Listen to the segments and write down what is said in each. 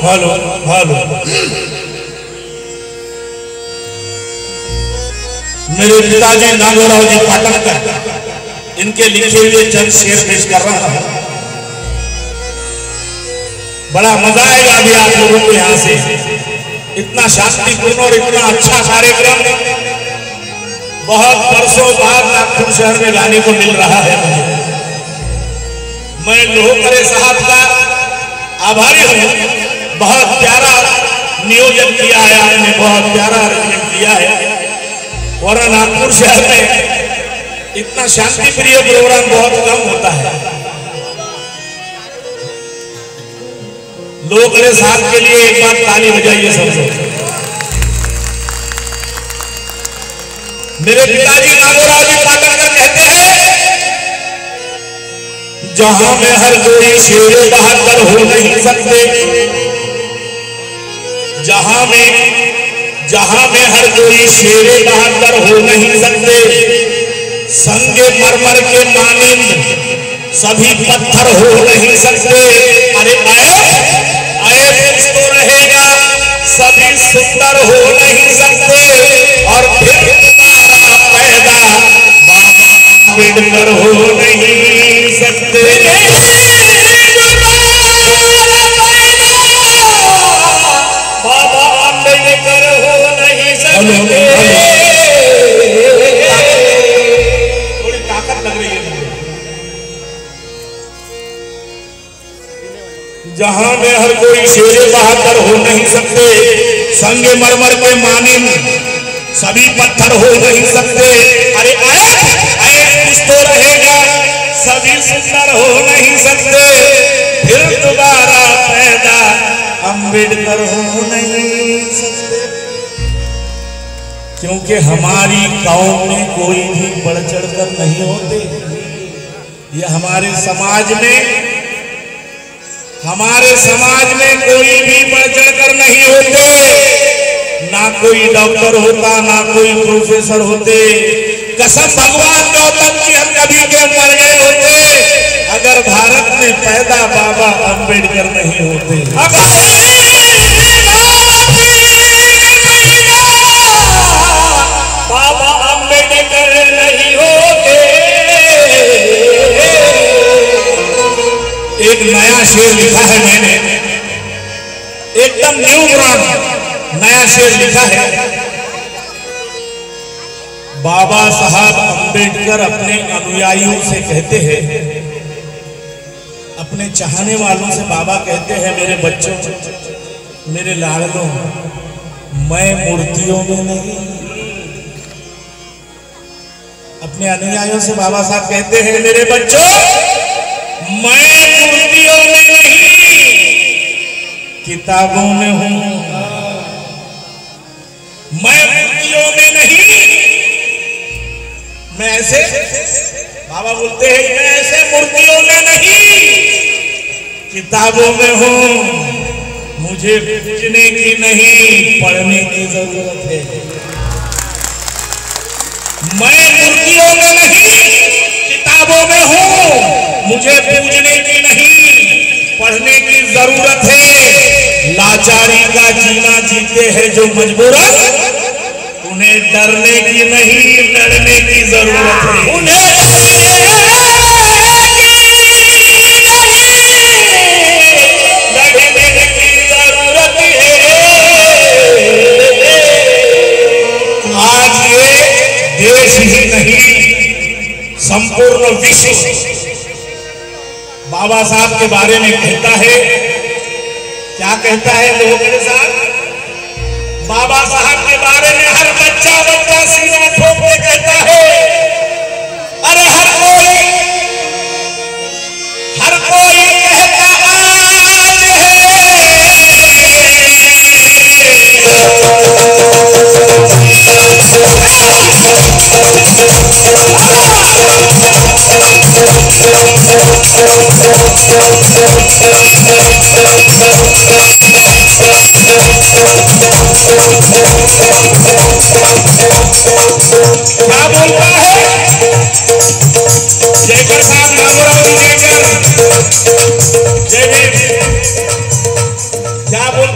Hello hello. मेरे पिताजी नागोराव जी पाटणकर, इनके लिखे हुए चंद शेर पेश कर रहा हूं। बड़ा मजा आएगा अभी आप लोगों को यहाँ से। इतना शांतिपूर्ण और इतना अच्छा कार्यक्रम बहुत वर्षों बाद नागपुर शहर में गाने को मिल रहा है मुझे। मैं लोहकरे साहब का आभारी हूँ। बहुत प्यारा नियोजन किया है आपने, बहुत प्यारा अरेंजमेंट किया है। और नागपुर शहर में इतना शांति प्रिय प्रोग्राम बहुत कम होता है। लोहकरे साहब के लिए एक बार ताली बजाइए सब लोग। मेरे पिताजी नागोराव जी पाटणकर कहते हैं, जहां में हर कोई शेर बहादुर हो नहीं सकते, जहां में हर कोई शेर बहादुर हो नहीं सकते, संगे मरमर के मानिंद सभी पत्थर हो नहीं सकते। अरे आए कुछ तो रहेगा, सभी सुंदर हो नहीं सकते। और फिर दोबारा पैदा बाबा अम्बेडकर हो नहीं सकते। बाबा अम्बेडकर हो नहीं सकते। थोड़ी ताकत लग रही है मुझे। जहां में हर कोई शेर बहादुर हो नहीं सकते, संगे मरमर के मानिंद सभी पत्थर हो नहीं सकते। अरे आए कुछ तो रहेगा, सभी सुंदर हो नहीं सकते। फिर दोबारा पैदा अम्बेडकर हो नहीं सकते। क्योंकि हमारी कौम में कोई भी बढ़ चढ़कर नहीं होते। ये हमारे समाज में कोई भी बढ़ चढ़कर नहीं होते। ना कोई डॉक्टर होता, ना कोई प्रोफेसर होते। कसम भगवान गौतम की हम कभी के मर गए होते अगर भारत में पैदा बाबा अम्बेडकर नहीं होते। बाबा अम्बेडकर नहीं होते। एक नया शेर लिखा है मैंने, एकदम न्यू ब्रांड नया शेर लिखा है। बाबा साहब अम्बेडकर अपने अनुयायियों से कहते हैं, अपने चाहने वालों से बाबा कहते हैं, मेरे बच्चों, मेरे लाडलों, मैं मूर्तियों में नहीं। अपने अनुयायियों से बाबा साहब कहते हैं, मेरे बच्चों, मैं मूर्तियों में नहीं, किताबों में हूं। मैं मूर्तियों में नहीं, मैं ऐसे, बाबा बोलते हैं, मैं ऐसे मूर्तियों में नहीं, किताबों में हूं। मुझे पूजने की नहीं, पढ़ने की जरूरत है। मैं मूर्तियों में नहीं, किताबों में हूं। मुझे पूजने की नहीं, पढ़ने की जरूरत है। लाचारी का जीना जीते हैं जो मजबूरन, उन्हें डरने की नहीं, लड़ने की जरूरत है। उन्हें देश ही नहीं, संपूर्ण विश्व बाबा साहब के बारे में कहता है। क्या कहता है लोहकरे साहब? बाबा साहब के बारे में हर बच्चा सीना ठोक के कहता है, अरे हर कोई कहता आज क्या बोलता है जयकर साहब, नागोराव जी जयकर, जय भीम। क्या बोल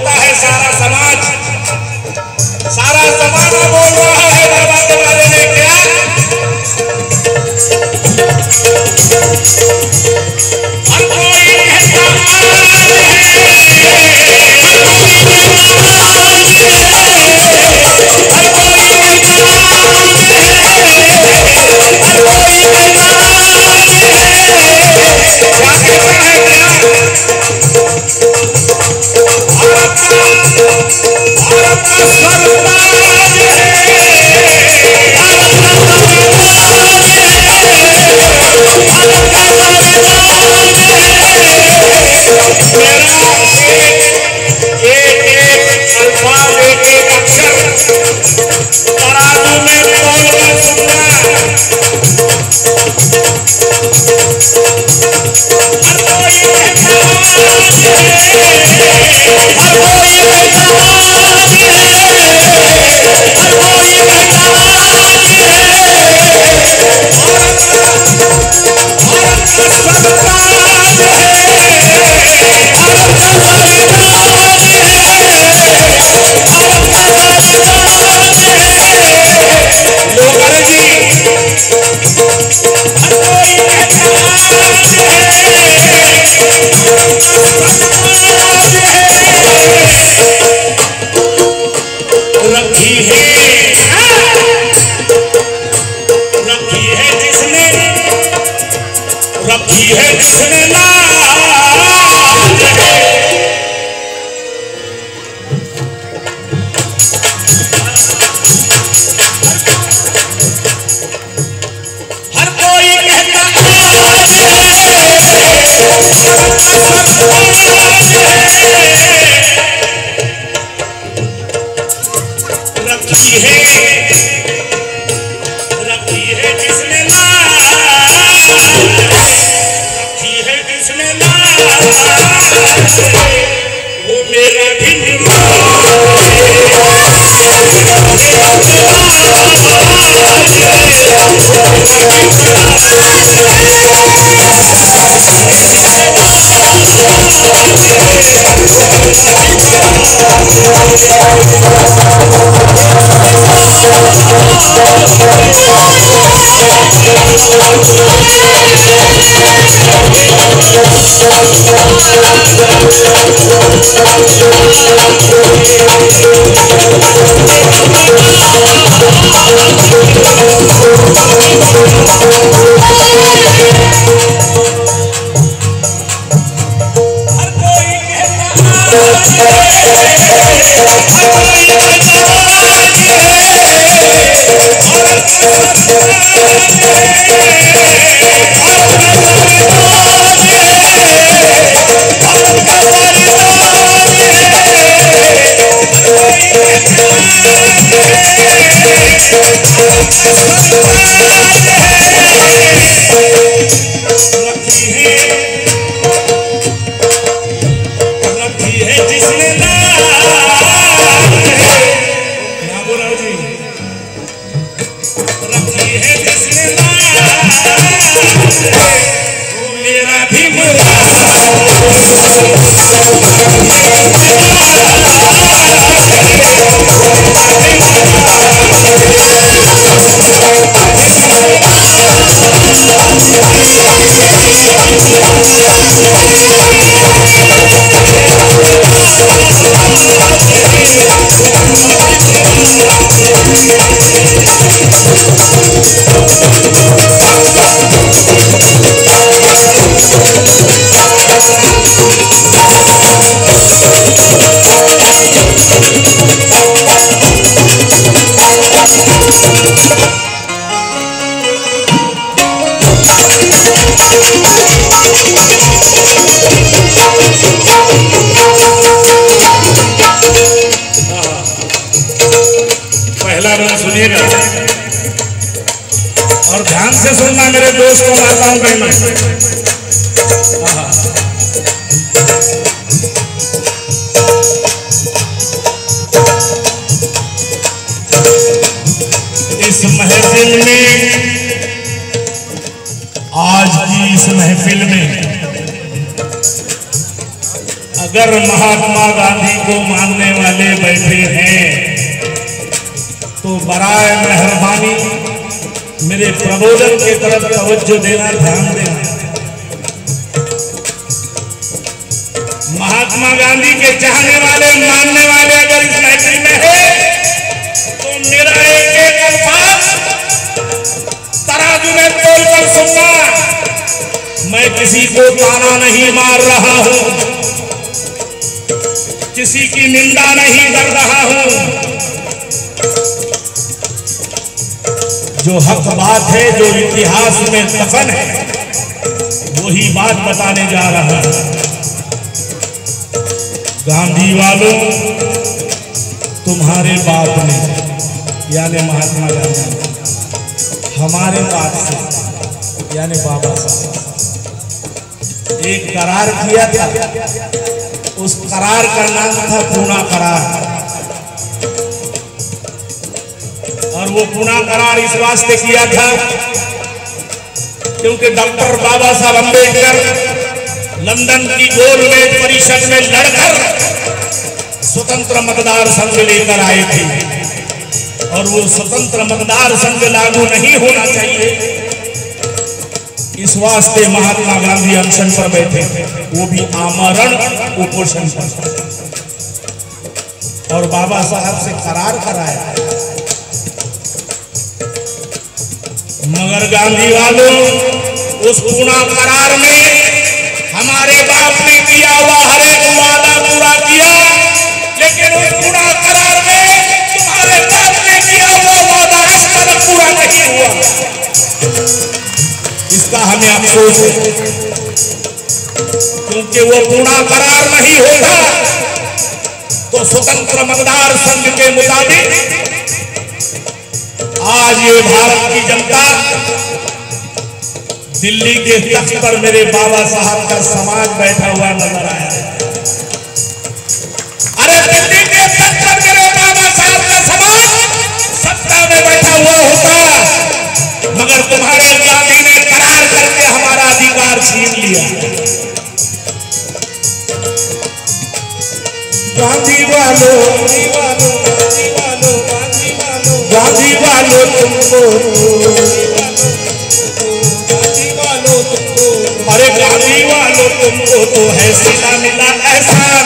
और ध्यान से सुनना मेरे दोस्तों, माताओं बहनों। इस महफिल में, आज की इस महफिल में अगर महात्मा गांधी को मानने वाले बैठे हैं तो बराए मेहरबानी मेरे प्रबोधन की तरफ तवज्जो देना, ध्यान देना। गांधी के चाहने वाले मानने वाले अगर इस महफिल में है तो मेरा एक एक अल्फाज तराजू में तोल कर सुनना। मैं किसी को ताना नहीं मार रहा हूं, किसी की निंदा नहीं कर रहा हूं। जो हक बात है, जो इतिहास में दफन है, वही बात बताने जा रहा है। गांधी वालों, तुम्हारे बाप ने यानी महात्मा गांधी हमारे बाप से यानी बाबा साहब एक करार किया था। उस करार का नाम था पूना करार। और वो पूना करार इस वास्ते किया था क्योंकि डॉक्टर बाबा साहब अम्बेडकर लंदन की गोलमेज परिषद में लड़कर स्वतंत्र मतदार संघ लेकर आए थे और वो स्वतंत्र मतदार संघ लागू नहीं होना चाहिए, इस वास्ते महात्मा गांधी अनशन पर बैठे, वो भी आमरण उपोषण पर। और बाबा साहब से करार कराया। मगर गांधी वालों, उस पूना करार में हमारे बाप ने किया हुआ हर एक वादा पूरा किया, लेकिन उस पूना करार में तुम्हारे बाप ने किया हुआ वादा आज तक पूरा नहीं हुआ। इसका हमें अफसोस है, क्योंकि वो पूरा करार नहीं होता तो स्वतंत्र मतदार संघ के मुताबिक आज ये भारत की जनता दिल्ली के तख्त पर मेरे बाबा साहब का समाज बैठा हुआ नजर आया है। अरे दिल्ली के तख्त पर मेरे बाबा साहब का समाज सत्ता में बैठा हुआ होता, मगर तुम्हारे गांधी ने करार करके हमारा अधिकार छीन लिया। गांधी वालों, गांधी वालों तुमको, अरे गांधी वालों तुमको तो है सिला मिला एहसान।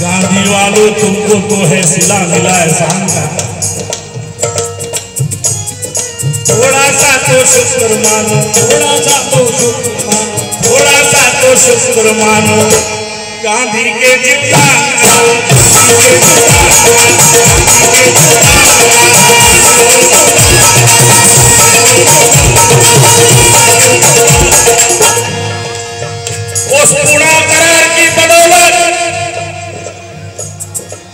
गांधी वालों तुमको तो है सिला मिला एहसान का, थोड़ा सा तो शुक्र मानो, थोड़ा सा तो शुक्र मानो, थोड़ा सा तो शुक्र मानो गांधी के जिंदा। उस पूरा करार की बदौलत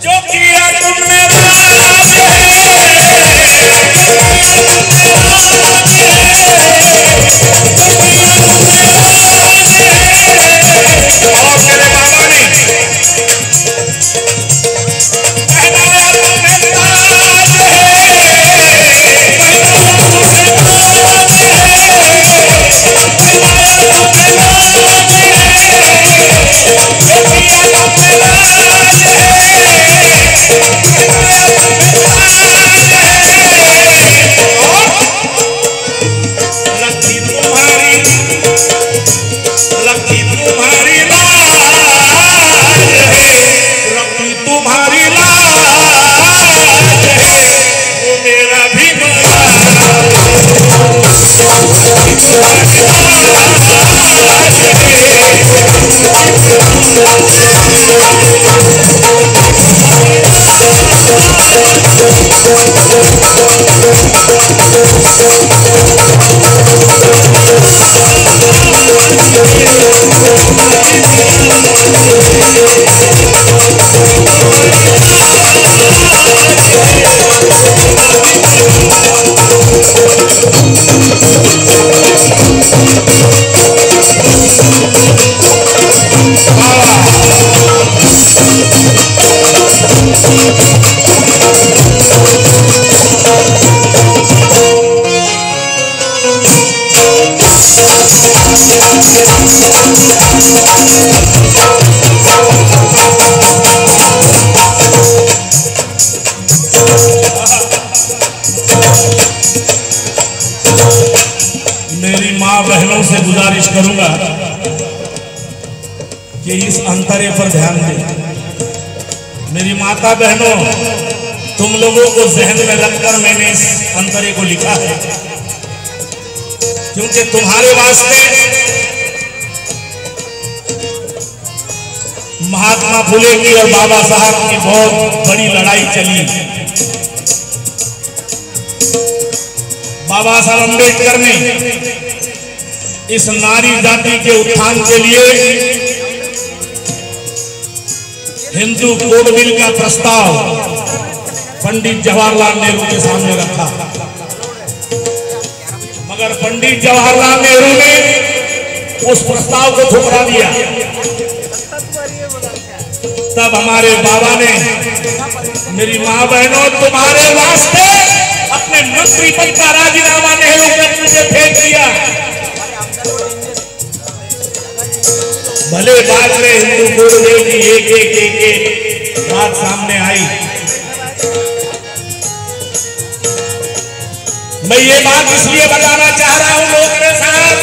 जो किया तुमने करूंगा कि इस अंतरे पर ध्यान दें। मेरी माता बहनों, तुम लोगों को जहन में रखकर मैंने इस अंतरे को लिखा है, क्योंकि तुम्हारे वास्ते महात्मा फुले की और बाबा साहब की बहुत बड़ी लड़ाई चली। बाबा साहब अम्बेडकर ने इस नारी जाति के उत्थान के लिए हिंदू कोड बिल का प्रस्ताव पंडित जवाहरलाल नेहरू के सामने रखा, मगर पंडित जवाहरलाल नेहरू ने उस प्रस्ताव को ठुकरा दिया। तब हमारे बाबा ने, मेरी मां बहनों, तुम्हारे वास्ते अपने मंत्री पद का राजीनामा नेहरू ने मुझे फेंक दिया। भले बाद में हिंदू गुरुदेव की एक बात सामने आई। मैं ये बात इसलिए बताना चाह रहा हूं लोग मेरे साथ,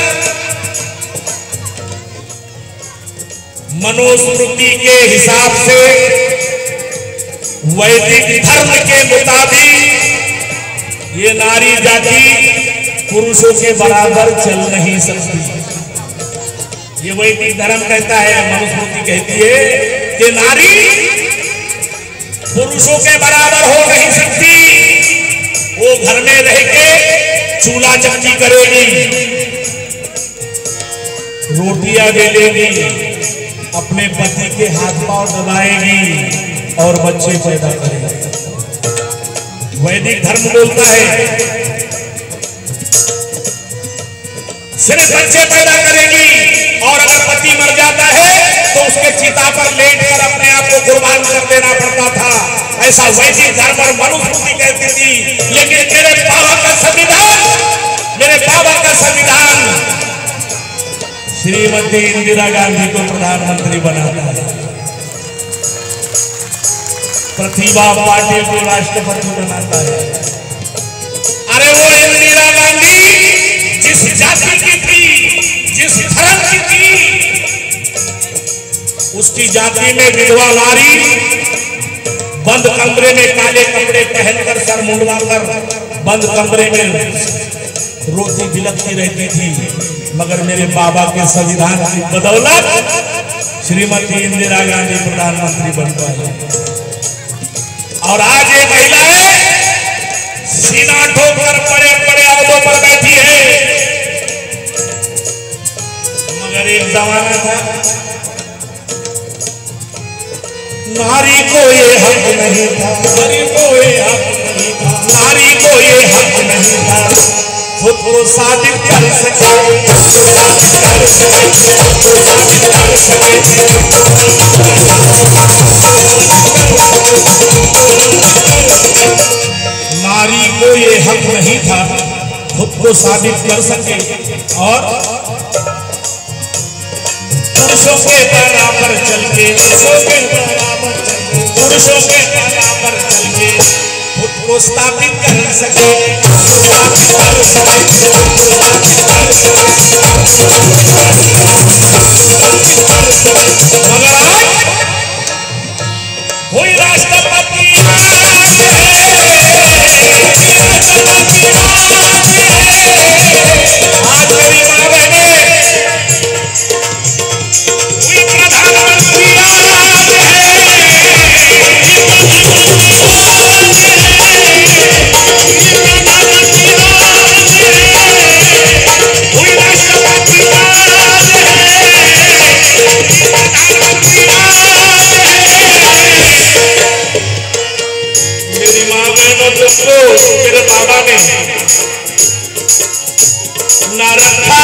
मनुस्मृति के हिसाब से वैदिक धर्म के मुताबिक ये नारी जाति पुरुषों के बराबर चल नहीं सकती। ये वैदिक धर्म कहता है, मनुस्मृति कहती है कि नारी पुरुषों के बराबर हो नहीं सकती। वो घर में रह के चूल्हा चक्की करेगी, रोटियां बेलेगी, अपने पति के हाथ पांव दबाएगी और बच्चे पैदा करेगी। वैदिक धर्म बोलता है सिर्फ बच्चे पैदा करेगी, और अगर पति मर जाता है तो उसके चिता पर लेटकर अपने आप को कुर्बान कर देना पड़ता था। ऐसा वैदिक धर्म और मनुस्मृति कहती थी। लेकिन मेरे बाबा का संविधान श्रीमती इंदिरा गांधी को प्रधानमंत्री बनाता है, प्रतिभा पाटिल को राष्ट्रपति बनाता है। अरे वो इंदिरा गांधी जिस जाति की थी, जिस धर्म की थी, उसकी जाति में विधवा नारी बंद कमरे में काले कपड़े पहनकर सर मुंडवाकर बंद कमरे में रोती बिलखती रहती थी। मगर मेरे बाबा के संविधान की बदौलत श्रीमती इंदिरा गांधी प्रधानमंत्री बन पाई। और आज ये महिलाएं सीना ठोकर बड़े बड़े अहदों पर बैठी है। मगर एक जमाना था नारी को ये हक नहीं था, नारी को ये हक नहीं था, नारी को ये हक नहीं था खुद को साबित कर सके, नारी को ये हक नहीं था खुद को साबित कर सके और पुरुषों के बराबर चल के, पुरुषों के बराबर चल के खुद को स्थापित कर सके। मगर आज कोई राष्ट्रपति आज मेरी मां बहने मेरे बाबा ने ना रखा,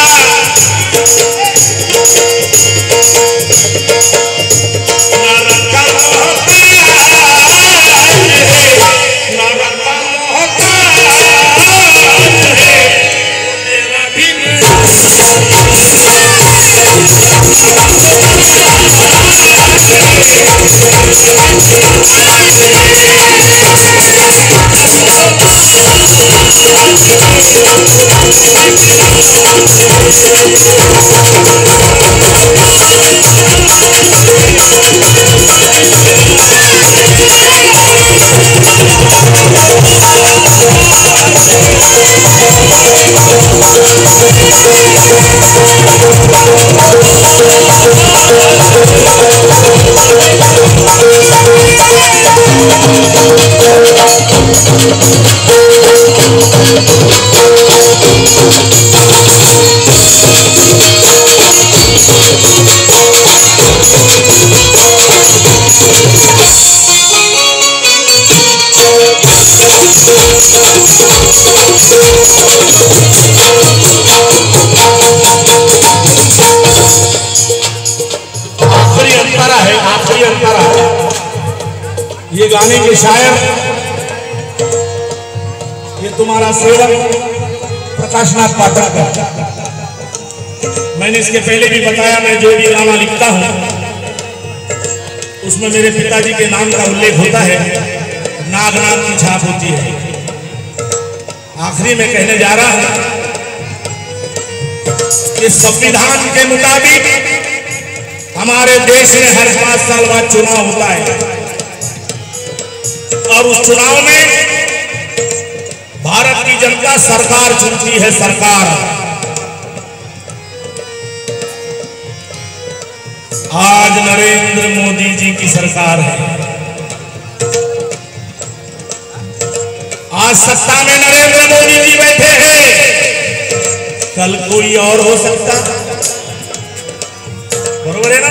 ना रखा ना रखा मेरा भी We'll be right back. आखिरी अंतरा है। ये गाने के शायर ये तुम्हारा सेवक प्रकाशनाथ पाठक का। मैंने इसके पहले भी बताया, मैं जो भी गाना लिखता हूं उसमें मेरे पिताजी के नाम का उल्लेख होता है, नागनाथ की छाप होती है। आखिरी में कहने जा रहा हूं कि संविधान के मुताबिक हमारे देश में हर 5 साल बाद चुनाव होता है और उस चुनाव में भारत की जनता सरकार चुनती है। सरकार आज नरेंद्र मोदी जी की सरकार है। आज सत्ता में नरेंद्र मोदी जी बैठे हैं, कल कोई और हो सकता, बरोबर है ना?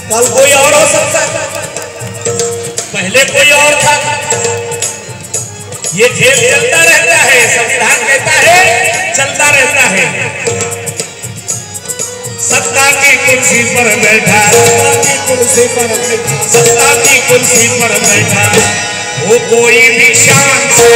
कल कोई और हो सकता, पहले कोई और था। ये खेल चलता रहता है, संविधान कहता है चलता रहता है। सत्ता की कुर्सी पर बैठा, सत्ता की कुर्सी पर बैठा वो कोई भी शान से